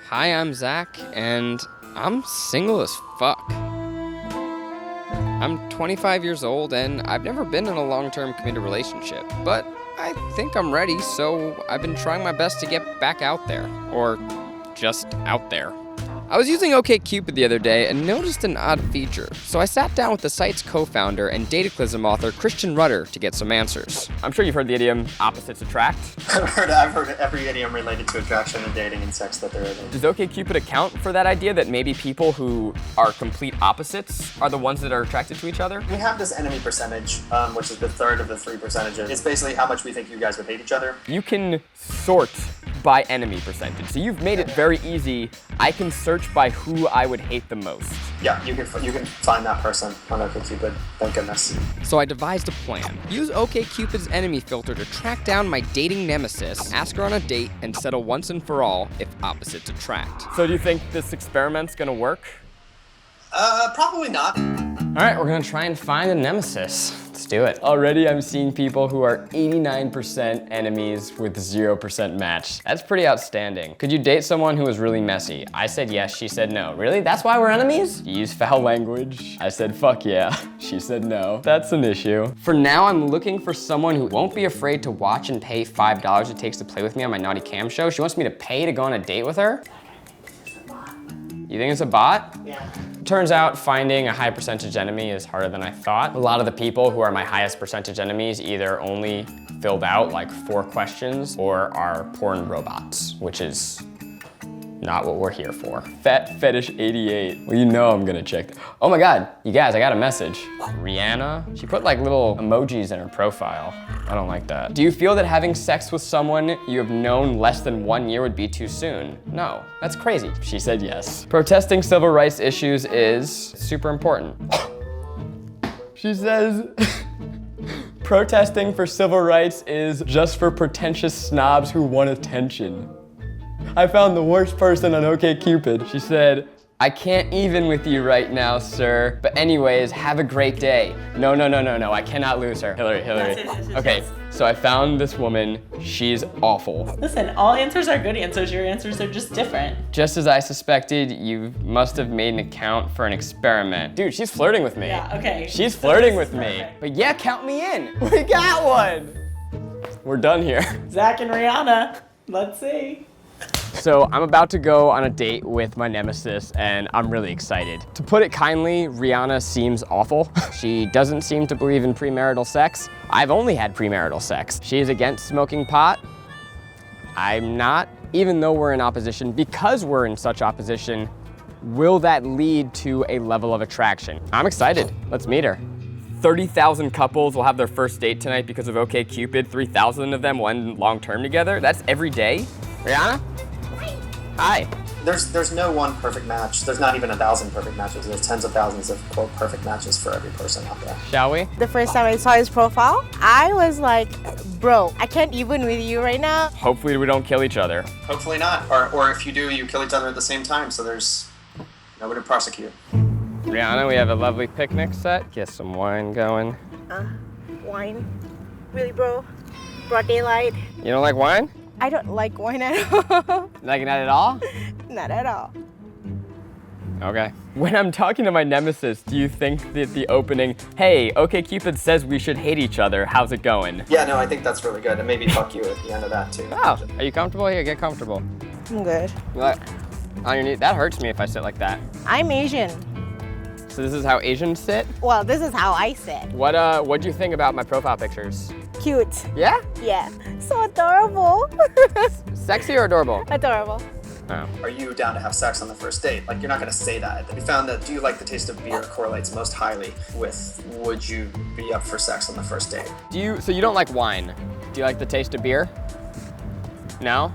Hi, I'm Zach, and I'm single as fuck. I'm 25 years old, and I've never been in a long-term committed relationship, but I think I'm ready, so I've been trying my best to get back out there, or just out there. I was using OkCupid the other day and noticed an odd feature, so I sat down with the site's co-founder and Dataclysm author Christian Rudder to get some answers. I'm sure you've heard the idiom, opposites attract. I've heard every idiom related to attraction and dating and sex that there is. Does OkCupid account for that idea that maybe people who are complete opposites are the ones that are attracted to each other? We have this enemy percentage, which is the third of the three percentages. It's basically how much we think you guys would hate each other. You can sort by enemy percentage, so you've made it very easy. I can search by who I would hate the most. Yeah, you can find that person on OkCupid, thank goodness. So I devised a plan. Use OkCupid's enemy filter to track down my dating nemesis, ask her on a date, and settle once and for all if opposites attract. So do you think this experiment's gonna work? Probably not. All right, we're gonna try and find a nemesis. Let's do it. Already I'm seeing people who are 89% enemies with 0% match. That's pretty outstanding. Could you date someone who was really messy? I said yes, she said no. Really? That's why we're enemies? You use foul language? I said fuck yeah. She said no. That's an issue. For now, I'm looking for someone who won't be afraid to watch and pay $5 it takes to play with me on my Naughty Cam show. She wants me to pay to go on a date with her? You think it's a bot? Yeah. Turns out finding a high percentage enemy is harder than I thought. A lot of the people who are my highest percentage enemies either only filled out like 4 questions or are porn robots, which is not what we're here for. Fat Fetish 88. Well, you know I'm gonna check. Oh my God, you guys, I got a message. Rihanna, she put like little emojis in her profile. I don't like that. Do you feel that having sex with someone you have known less than 1 year would be too soon? No, that's crazy. She said yes. Protesting civil rights issues is super important. She says, protesting for civil rights is just for pretentious snobs who want attention. I found the worst person on OkCupid. She said, I can't even with you right now, sir. But anyways, have a great day. No, I cannot lose her. Hillary. Okay, so I found this woman. She's awful. Listen, all answers are good answers. Your answers are just different. Just as I suspected, you must have made an account for an experiment. Dude, she's flirting with me. Yeah, okay. She's flirting with me. But yeah, count me in. We got one. We're done here. Zach and Rihanna, let's see. So I'm about to go on a date with my nemesis and I'm really excited. To put it kindly, Rihanna seems awful. She doesn't seem to believe in premarital sex. I've only had premarital sex. She is against smoking pot. I'm not, even though we're in opposition. Because we're in such opposition, will that lead to a level of attraction? I'm excited. Let's meet her. 30,000 couples will have their first date tonight because of OkCupid. 3,000 of them will end long-term together. That's every day. Rihanna? Hi. There's no one perfect match. There's not even 1,000 perfect matches. There's tens of thousands of quote perfect matches for every person out there. Shall we? The first time I saw his profile, I was like, bro, I can't even with you right now. Hopefully we don't kill each other. Hopefully not. Or if you do, you kill each other at the same time, so there's nobody to prosecute. Rihanna, we have a lovely picnic set. Get some wine going. Wine? Really, bro? Broad daylight? You don't like wine? I don't like wine at all. Like not at all? Not at all. Okay. When I'm talking to my nemesis, do you think that the opening, hey, OkCupid says we should hate each other, how's it going? Yeah, no, I think that's really good. And maybe fuck you at the end of that too. Oh, are you comfortable here? Get comfortable. I'm good. What? On your knee? That hurts me if I sit like that. I'm Asian. So this is how Asians sit? Well, this is how I sit. What'd you think about my profile pictures? Cute. Yeah? Yeah. So adorable. Sexy or adorable? Adorable. Oh. Are you down to have sex on the first date? Like, you're not gonna say that. We found that do you like the taste of beer correlates most highly with would you be up for sex on the first date? So you don't like wine? Do you like the taste of beer? No?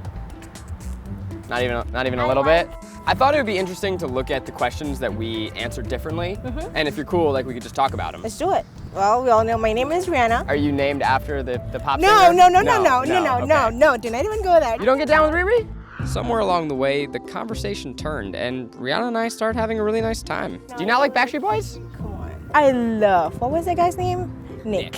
Not even a little bit? I thought it would be interesting to look at the questions that we answered differently. And if you're cool, like we could just talk about them. Let's do it. Well, we all know my name is Rihanna. Are you named after the pop No, singer? no, Okay. do not even go there. You don't get down with Riri? Somewhere along the way, the conversation turned and Rihanna and I started having a really nice time. Do you not like Backstreet Boys? Come on. I love, what was that guy's name? Nick.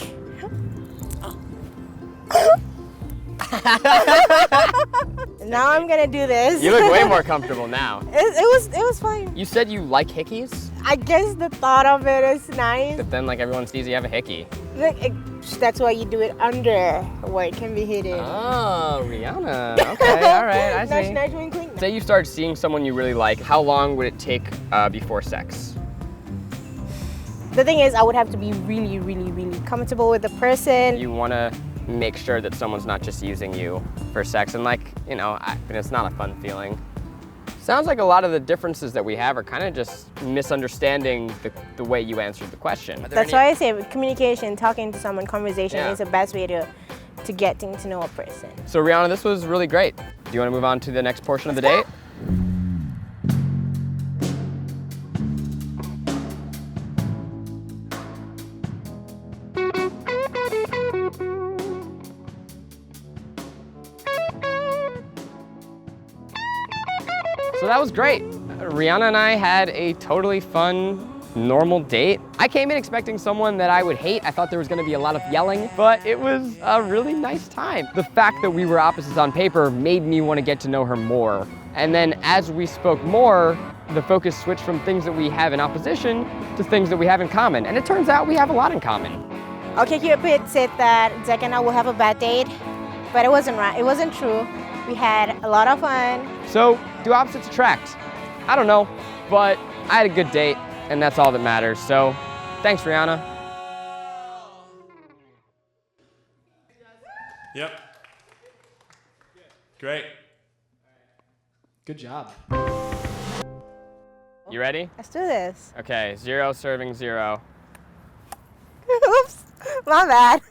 Now I'm gonna do this. You look way more comfortable now. It was fine. You said you like hickeys, I guess the thought of it is nice. but then like everyone sees you have a hickey. That's why you do it under where it can be hidden. Oh, Rihanna. Okay, all right, I see. Nice, wink, wink. Say you start seeing someone you really like, how long would it take before sex? The thing is, I would have to be really, really, really comfortable with the person. You want to make sure that someone's not just using you for sex, and like, you know, it's not a fun feeling. Sounds like a lot of the differences that we have are kind of just misunderstanding the way you answered the question. That's why I say communication, talking to someone, conversation Yeah. is the best way to getting to know a person. So Rihanna, this was really great. Do you want to move on to the next portion of the date? So that was great. Rihanna and I had a totally fun, normal date. I came in expecting someone that I would hate. I thought there was gonna be a lot of yelling, but it was a really nice time. The fact that we were opposites on paper made me want to get to know her more. And then as we spoke more, the focus switched from things that we have in opposition to things that we have in common. And it turns out we have a lot in common. OkCupid said that Zach and I will have a bad date, but it wasn't right. It wasn't true. We had a lot of fun. So, do opposites attract? I don't know, but I had a good date, and that's all that matters. So, thanks, Rihanna. Yep. Great. Good job. You ready? Let's do this. Okay, 0 serving 0. Oops, my bad.